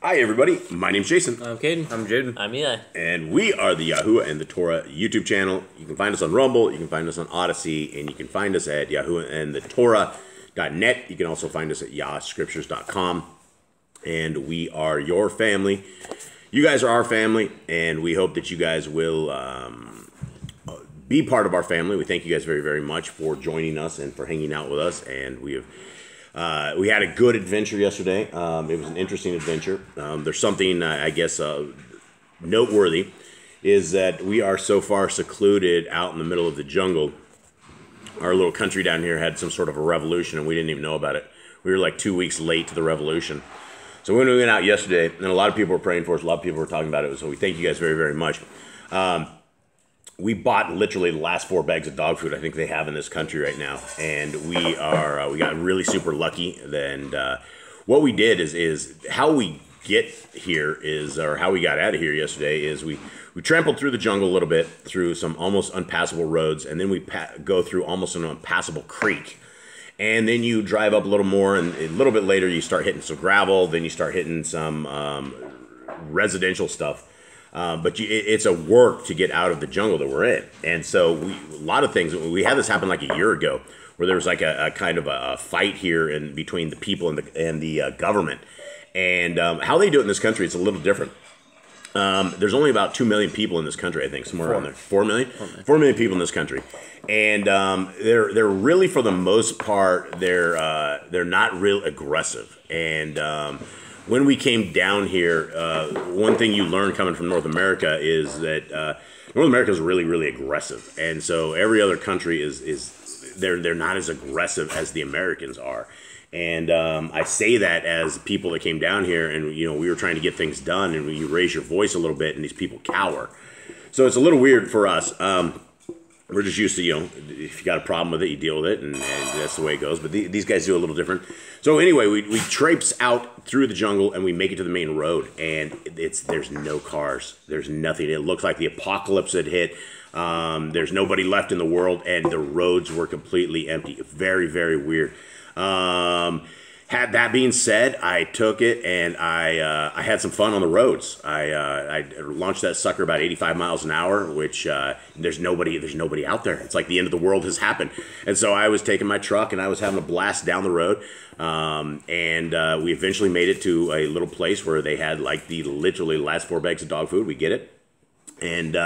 Hi everybody, my name's Jason. I'm Caden. I'm Jaden. I'm Eli. And we are the Yahuwah and the Torah YouTube channel. You can find us on Rumble, you can find us on Odyssey, and you can find us at yahuwahandthetorah.net. You can also find us at yahscriptures.com. And we are your family. You guys are our family, and we hope that you guys will be part of our family. We thank you guys very, very much for joining us and for hanging out with us. And we had a good adventure yesterday. It was an interesting adventure. There's something, I guess, noteworthy, is that we are so far secluded out in the middle of the jungle. Our little country down here had some sort of a revolution, and we didn't even know about it. We were like 2 weeks late to the revolution. So when we went out yesterday, and a lot of people were praying for us, a lot of people were talking about it, so we thank you guys very, very much. We bought literally the last 4 bags of dog food I think they have in this country right now, and we got really super lucky. And what we did is how we get here is, or how we got out of here yesterday is we trampled through the jungle a little bit, through some almost unpassable roads, and then we go through almost an unpassable creek. And then you drive up a little more, and a little bit later you start hitting some gravel, then you start hitting some residential stuff. But it's a work to get out of the jungle that we're in. And so a lot of things, we had this happen like a year ago, where there was like a kind of a fight here in between the people and the government. And how they do it in this country, it's a little different. There's only about 2 million people in this country, I think, somewhere around there. 4 million? 4 million people in this country. And they're really, for the most part, they're not real aggressive. And when we came down here, one thing you learn coming from North America is that North America is really, really aggressive. And so every other country they're not as aggressive as the Americans are. And I say that as people that came down here, and we were trying to get things done, and you raise your voice a little bit, and these people cower. So it's a little weird for us. We're just used to, if you got a problem with it, you deal with it, and that's the way it goes. But these guys do a little different. So anyway, we traipse out through the jungle, and we make it to the main road, and there's no cars. There's nothing. It looks like the apocalypse had hit. There's nobody left in the world, and the roads were completely empty. Very, very weird. That being said, I took it, and I had some fun on the roads. I launched that sucker about 85 miles an hour, which there's nobody out there. It's like the end of the world has happened. And so I was taking my truck, and I was having a blast down the road. And we eventually made it to a little place where they had like the literally last 4 bags of dog food. We get it. And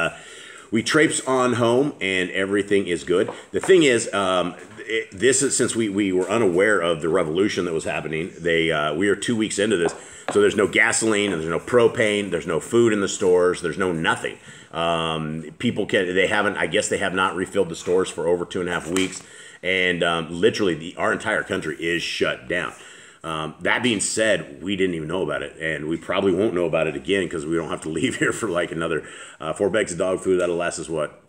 we traipse on home, and everything is good. The thing is, this is, since we were unaware of the revolution that was happening, we are 2 weeks into this, so there's no gasoline, and there's no propane, there's no food in the stores, there's no nothing. People I guess they have not refilled the stores for over 2.5 weeks, and literally our entire country is shut down. That being said, we didn't even know about it, and we probably won't know about it again because we don't have to leave here for like another 4 bags of dog food. That'll last us what?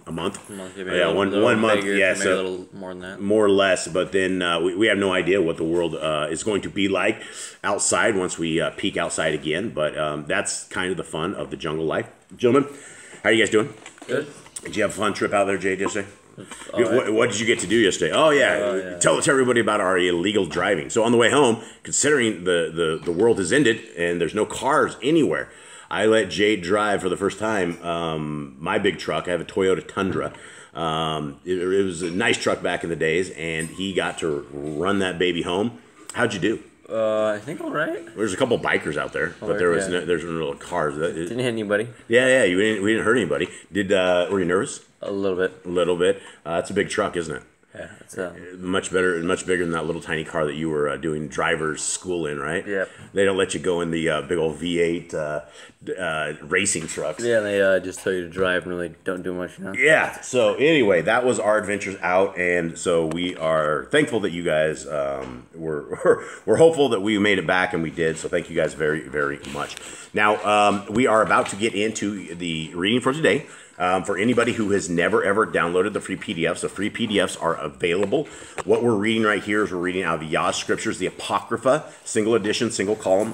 A month? Yeah, one month. Yeah, so a little more than that. More or less, but then we have no idea what the world is going to be like outside once we peek outside again. But that's kind of the fun of the jungle life. Gentlemen, how are you guys doing? Good. Did you have a fun trip out there, Jay, yesterday? What did you get to do yesterday? Oh, yeah. Tell everybody about our illegal driving. So on the way home, considering the world has ended and there's no cars anywhere, I let Jade drive for the first time my big truck. I have a Toyota Tundra. It was a nice truck back in the days, and he got to run that baby home. How'd you do? I think all right. There's a couple bikers out there, but there's no cars. Didn't hit anybody. Yeah. We didn't hurt anybody. Were you nervous? A little bit. A little bit. That's a big truck, isn't it? Yeah, it's much better, much bigger than that little tiny car that you were doing driver's school in, right? Yep. They don't let you go in the big old V8 racing trucks. Yeah, they just tell you to drive and really don't do much, Yeah. So anyway, that was our adventures out, and so we are thankful that you guys we're hopeful that we made it back, and we did. So thank you guys very, very much. Now we are about to get into the reading for today. For anybody who has never, ever downloaded the free PDFs, the free PDFs are available. What we're reading right here is we're reading out of Yah's Scriptures, the Apocrypha, single edition, single column.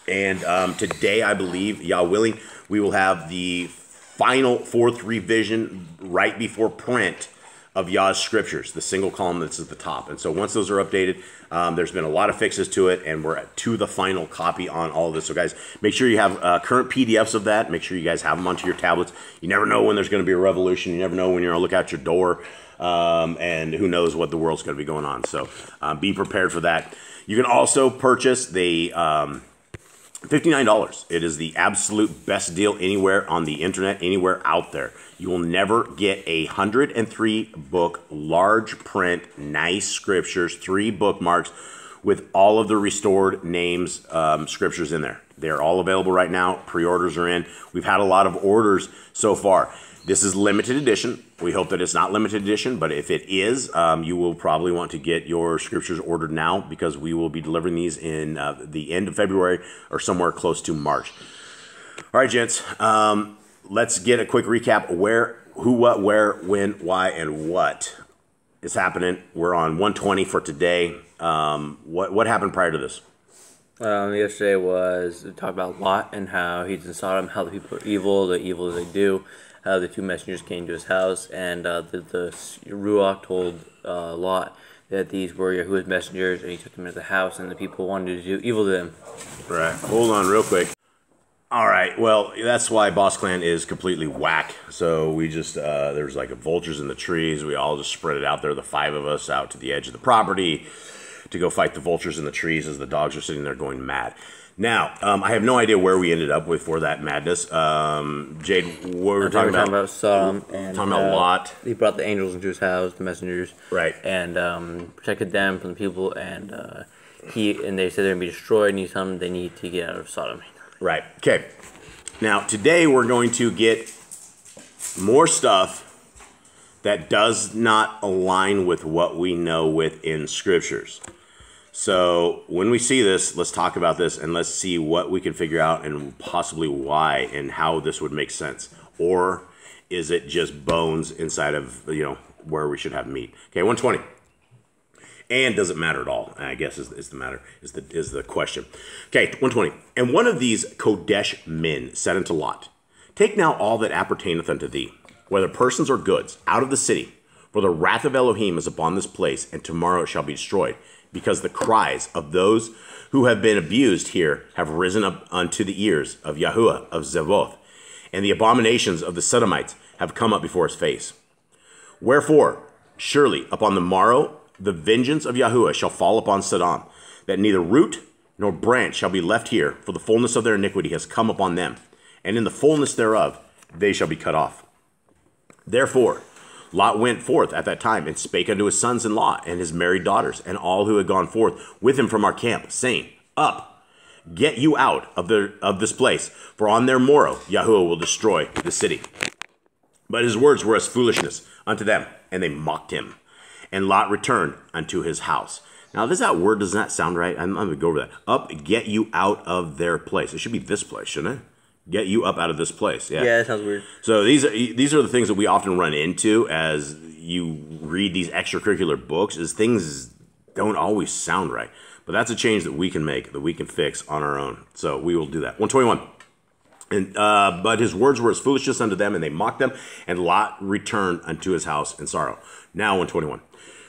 And today, I believe, Yah willing, we will have the final 4th revision right before print of Yah's scriptures, the single column that's at the top. And so once those are updated, there's been a lot of fixes to it, and we're to the final copy on all of this. So guys, make sure you have current PDFs of that. Make sure you guys have them onto your tablets. You never know when there's going to be a revolution. You never know when you're going to look out your door, and who knows what the world's going to be going on. So be prepared for that. You can also purchase the $59. It is the absolute best deal anywhere on the internet, anywhere out there. You will never get a 103 book, large print, nice scriptures, 3 bookmarks with all of the restored names, scriptures in there. They're all available right now. Pre-orders are in. We've had a lot of orders so far. This is limited edition. We hope that it's not limited edition, but if it is, you will probably want to get your scriptures ordered now, because we will be delivering these in the end of February or somewhere close to March. All right, gents, let's get a quick recap. Where, who, what, where, when, why, and what is happening. We're on 120 for today. What happened prior to this? Yesterday was talk about Lot and how he's in Sodom, how the people are evil, the evil they do. How the 2 messengers came to his house, and the Ruach told Lot that these were Yahuwah's messengers, and he took them into the house, and the people wanted to do evil to them. Right. Hold on real quick. All right. Well, that's why Boss Clan is completely whack. So we just, there's like vultures in the trees. We all just spread it out there, the 5 of us, out to the edge of the property to go fight the vultures in the trees as the dogs are sitting there going mad. Now, I have no idea where we ended up with for that madness. Jade, what were we talking about? Sodom and talking about Lot. He brought the angels into his house, the messengers, right, and protected them from the people. And they said they're gonna be destroyed. And he told them they need to get out of Sodom. Right. Okay. Now today we're going to get more stuff that does not align with what we know within scriptures. So when we see this, let's talk about this and let's see what we can figure out and possibly why and how this would make sense. Or is it just bones inside of, where we should have meat? Okay, 120. And does it matter at all? I guess is the question. Okay, 120. And one of these Kodesh men said unto Lot, Take now all that appertaineth unto thee, whether persons or goods, out of the city, for the wrath of Elohim is upon this place, and tomorrow it shall be destroyed. Because the cries of those who have been abused here have risen up unto the ears of Yahuwah of Zeboth, and the abominations of the Sodomites have come up before his face. Wherefore, surely upon the morrow the vengeance of Yahuwah shall fall upon Sodom, that neither root nor branch shall be left here, for the fullness of their iniquity has come upon them, and in the fullness thereof they shall be cut off. Therefore Lot went forth at that time and spake unto his sons-in-law and his married daughters and all who had gone forth with him from our camp, saying, Up, get you out of this place, for on their morrow Yahuwah will destroy the city. But his words were as foolishness unto them, and they mocked him. And Lot returned unto his house. Now, does that word, does not sound right? I'm going to go over that. Up, get you out of their place. It should be this place, shouldn't it? Get you up out of this place. Yeah, that sounds weird. So these are the things that we often run into as you read these extracurricular books, is things don't always sound right. But that's a change that we can make, that we can fix on our own. So we will do that. 121. And but his words were as foolishness unto them, and they mocked them, and Lot returned unto his house in sorrow. Now 121.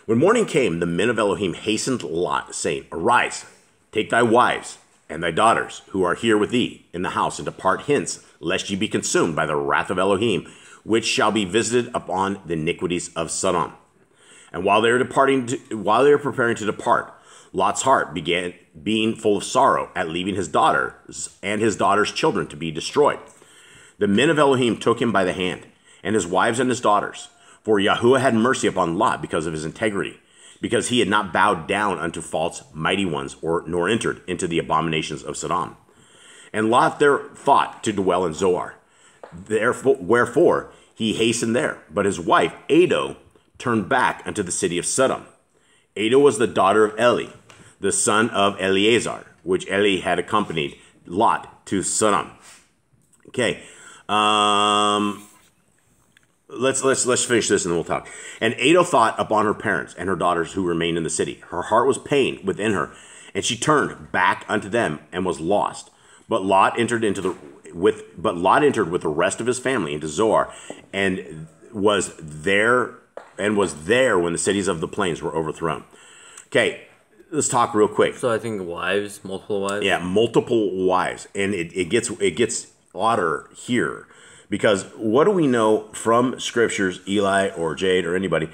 When morning came, the men of Elohim hastened Lot, saying, Arise, take thy wives and thy daughters, who are here with thee in the house, and depart hence, lest ye be consumed by the wrath of Elohim, which shall be visited upon the iniquities of Sodom. And while they are preparing to depart, Lot's heart began being full of sorrow at leaving his daughters and his daughters' children to be destroyed. The men of Elohim took him by the hand, and his wives and his daughters, for Yahuwah had mercy upon Lot because of his integrity, because he had not bowed down unto false mighty ones, nor entered into the abominations of Sodom. And Lot there thought to dwell in Zoar. Wherefore he hastened there. But his wife, Ado, turned back unto the city of Sodom. Ado was the daughter of Eli, the son of Eleazar, which Eli had accompanied Lot to Sodom. Okay. Let's finish this and then we'll talk. And Ado thought upon her parents and her daughters who remained in the city. Her heart was pained within her, and she turned back unto them and was lost. But Lot entered with the rest of his family into Zoar, and was there and was there when the cities of the plains were overthrown. Okay, let's talk real quick. So I think wives, multiple wives. Yeah, multiple wives, and it gets odder here, because what do we know from scriptures, Eli or Jade or anybody?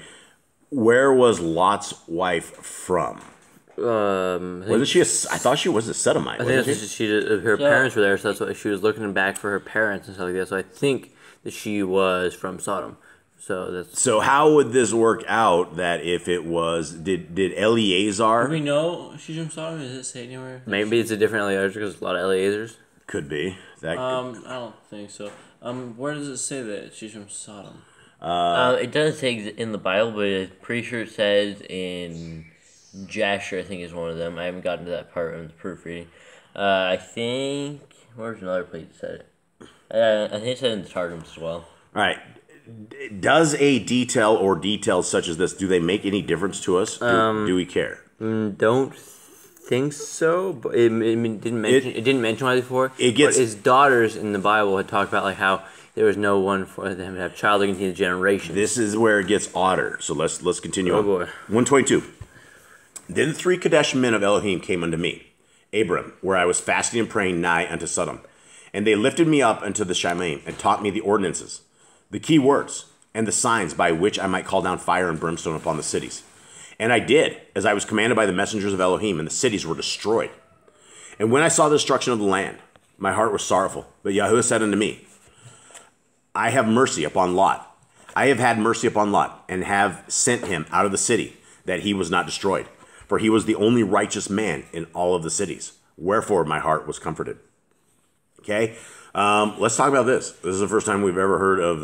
Where was Lot's wife from? Wasn't she? I thought she was a Sodomite. I think her parents were there, so that's why she was looking back for her parents and stuff like that. So I think that she was from Sodom. So how would this work out? That if it was, did Eleazar? Do we know she's from Sodom? Does it say anywhere? Maybe it's a different Eleazar because there's a lot of Eleazars. Could be. I don't think so. Where does it say that she's from Sodom? It doesn't say in the Bible, but I'm pretty sure it says in Jasher, I think is one of them. I haven't gotten to that part of the proofreading. I think, where's another place that said it? I think it said in the Targums as well. All right. Does a detail or details such as this, do they make any difference to us? Do we care? Don't think so, but it didn't mention why before. But his daughters in the Bible had talked about like how there was no one for them to have child to continue the generation. This is where it gets odder. So let's continue on. Boy. 122. Then the 3 Kadesh men of Elohim came unto me, Abram, where I was fasting and praying nigh unto Sodom. And they lifted me up unto the Shalim, and taught me the ordinances, the key words, and the signs by which I might call down fire and brimstone upon the cities. And I did, as I was commanded by the messengers of Elohim, and the cities were destroyed. And when I saw the destruction of the land, my heart was sorrowful. But Yahuwah said unto me, I have mercy upon Lot. I have had mercy upon Lot, and have sent him out of the city, that he was not destroyed. For he was the only righteous man in all of the cities. Wherefore my heart was comforted. Okay? Let's talk about this. This is the first time we've ever heard of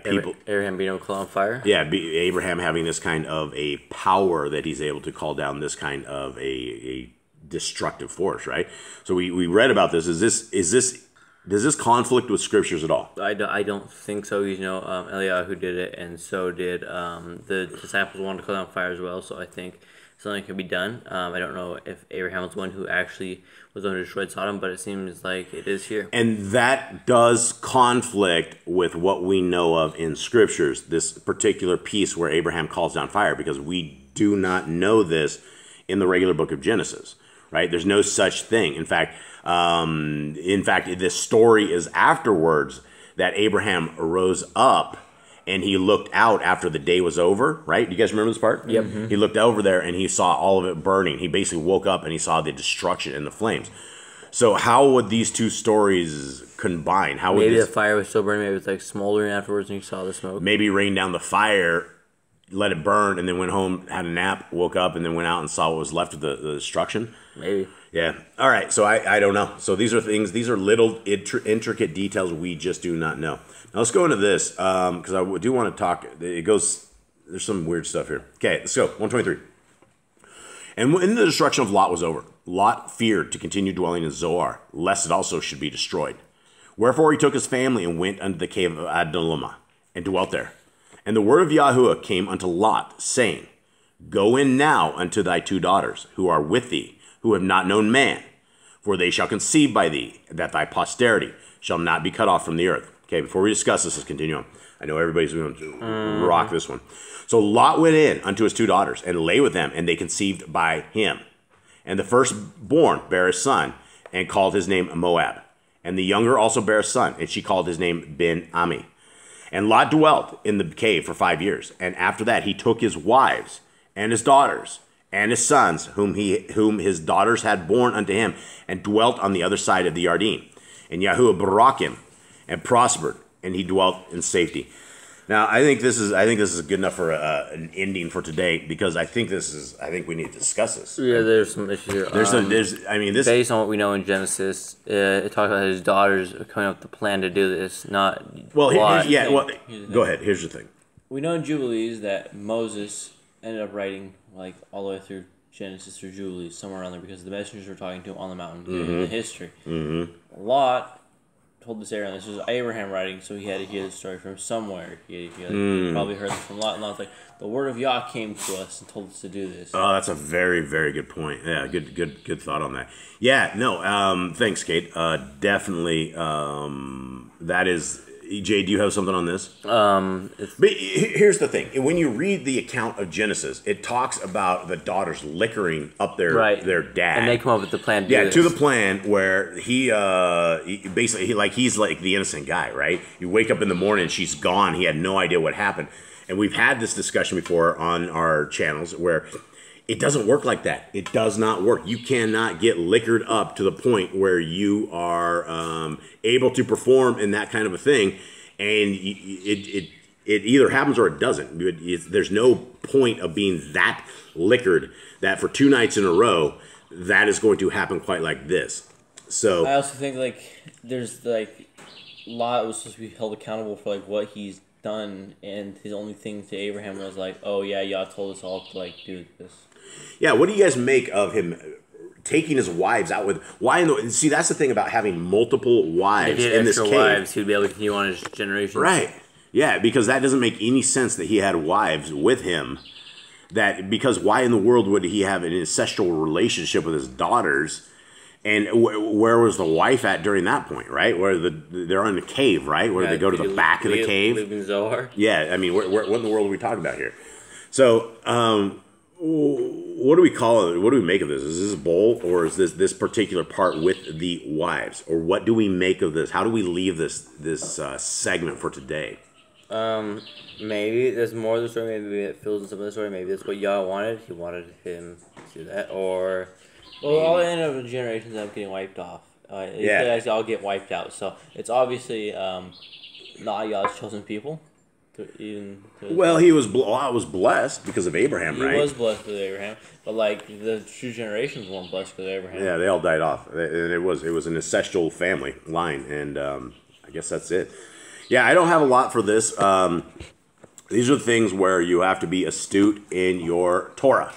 people. Abraham being able to call on fire? Yeah, Abraham having this kind of a power that he's able to call down this kind of a destructive force, right? So we read about this. Does this conflict with scriptures at all? I don't think so. Eliyahu did it, and so did the disciples wanted to call down fire as well. So I think something could be done. I don't know if Abraham was the one who actually was the one who destroyed Sodom, but it seems like it is here. And that does conflict with what we know of in scriptures, this particular piece where Abraham calls down fire, because we do not know this in the regular book of Genesis, right? There's no such thing. In fact, this story is afterwards that Abraham rose up and he looked out after the day was over, right? Do you guys remember this part? Yep. Mm-hmm. He looked over there and he saw all of it burning. He basically woke up and he saw the destruction and the flames. So how would these two stories combine? How would maybe the fire was still burning, maybe it was like smoldering afterwards and you saw the smoke? Maybe rain down the fire, let it burn, and then went home, had a nap, woke up, and then went out and saw what was left of the destruction? Maybe. Yeah. All right. So I don't know. So these are little intricate details we just do not know. Now let's go into this because I do want to talk. There's some weird stuff here. Okay, let's go. 123. And when the destruction of Lot was over, Lot feared to continue dwelling in Zoar, lest it also should be destroyed. Wherefore he took his family and went unto the cave of Adullam and dwelt there. And the word of Yahuwah came unto Lot, saying, Go in now unto thy 2 daughters, who are with thee, who have not known man, for they shall conceive by thee, that thy posterity shall not be cut off from the earth. Okay, before we discuss this, let's continue on. I know everybody's going to rock this one. So Lot went in unto his 2 daughters, and lay with them, and they conceived by him. And the firstborn bare a son, and called his name Moab. And the younger also bare a son, and she called his name Ben-Ami. And Lot dwelt in the cave for 5 years. And after that he took his wives, and his daughters, and his sons, whom his daughters had borne unto him, and dwelt on the other side of the Yarden. And Yahuwah barak him, and prospered, and he dwelt in safety. Now, I think this is good enough for an ending for today, because I think we need to discuss this. Yeah, there's some issues here. This based on what we know in Genesis, it talks about his daughters coming up with the plan to do this. Go ahead. Here's the thing. We know in Jubilees that Moses ended up writing like all the way through Genesis through Jubilees, somewhere around there, because the messengers were talking to him on the mountain in the history. Mm-hmm. Lot told this Aaron, this was Abraham writing, so he had to hear the story from somewhere. He probably heard it from Lot, and Lot's like, the word of Yah came to us and told us to do this. Oh, that's a very, very good point. Yeah, good thought on that. Yeah, no, thanks, Kate. Definitely, that is, Jay, do you have something on this? It's, But here's the thing: when you read the account of Genesis, it talks about the daughters liquoring up their dad, and they come up with the plan. To the plan where he basically he's like the innocent guy, right? You wake up in the morning, she's gone. He had no idea what happened, and we've had this discussion before on our channels where it doesn't work like that. It does not work. You cannot get liquored up to the point where you are able to perform in that kind of a thing, and it either happens or it doesn't. There's no point of being that liquored that for 2 nights in a row that is going to happen quite like this. So I also think like there's like Lot was supposed to be held accountable for like what he's done, and his only thing to Abraham was like, "Oh yeah, y'all told us all to like do this." Yeah, what do you guys make of him taking his wives out with? See, that's the thing about having multiple wives in this cave. Wives, he'd be able to continue on his generation. Right. Yeah, because that doesn't make any sense that he had wives with him. Because why in the world would he have an incestual relationship with his daughters? And where was the wife at during that point, right? Where they're in the cave, right? Where they go to the back of the cave. Live in Zohar. Yeah, I mean, what in the world are we talking about here? So, what do we call it? What do we make of this? Is this a bowl, or is this particular part with the wives, or what do we make of this? How do we leave this segment for today? Maybe there's more of the story. Maybe it fills in some of the story. Maybe that's what y'all wanted. He wanted him to do that, or well, all the end of the generations end up getting wiped off. These guys all get wiped out. So it's obviously not y'all's chosen people. Well, he was blessed because of Abraham, right? He was blessed with Abraham, but like the true generations weren't blessed with Abraham. Yeah, they all died off, and it was an ancestral family line, and I guess that's it. Yeah, I don't have a lot for this. These are things where you have to be astute in your Torah,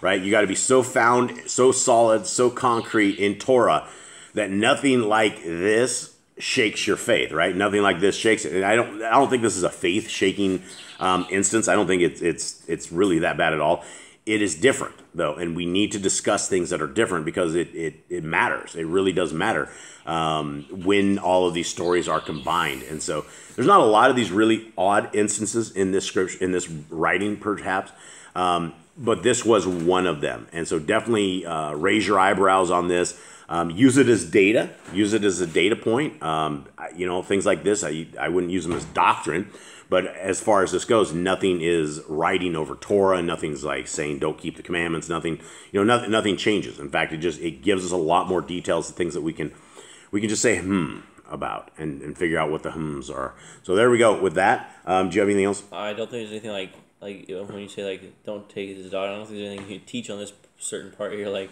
right? You got to be so found, so solid, so concrete in Torah that nothing like this shakes your faith, right? Nothing like this shakes it. And I don't think this is a faith shaking instance. I don't think it's really that bad at all. It is different though, and we need to discuss things that are different because it matters. It really does matter when all of these stories are combined. And so there's not a lot of these really odd instances in this scripture, in this writing, perhaps. But this was one of them. And so definitely raise your eyebrows on this. Use it as data. Use it as a data point. Things like this, I wouldn't use them as doctrine. But as far as this goes, nothing is writing over Torah. Nothing's like saying don't keep the commandments. Nothing changes. In fact, it gives us a lot more details and things that we can just say about and figure out what the hmms are. So there we go with that. Do you have anything else? I don't think there's anything like when you say like don't take his daughter. I don't think there's anything you can teach on this certain part here. Like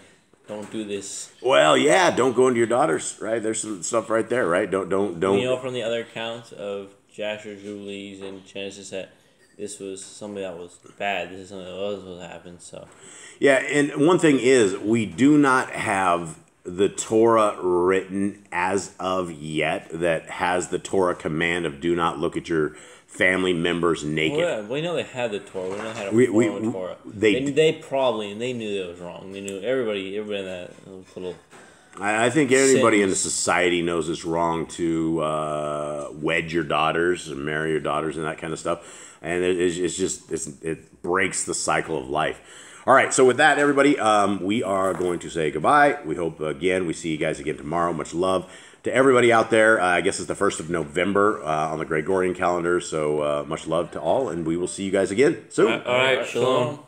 don't do this. Well, yeah, don't go into your daughters. Right, there's some stuff right there. Right, don't. You know from the other accounts of Jasher, Jubilees, and Genesis that this was something that was bad. This is something that was what happened. So yeah, and one thing is we do not have the Torah written as of yet that has the Torah command of do not look at your family members naked. Well, yeah, we know they had the Torah. We know how to perform the Torah. They probably, and they knew that was wrong. They knew everybody in that little. I think anybody in the society knows it's wrong to wed your daughters and marry your daughters and that kind of stuff. And it breaks the cycle of life. All right, so with that, everybody, we are going to say goodbye. We hope, again, we see you guys again tomorrow. Much love to everybody out there. I guess it's the 1st of November on the Gregorian calendar, so much love to all, and we will see you guys again soon. All right, shalom.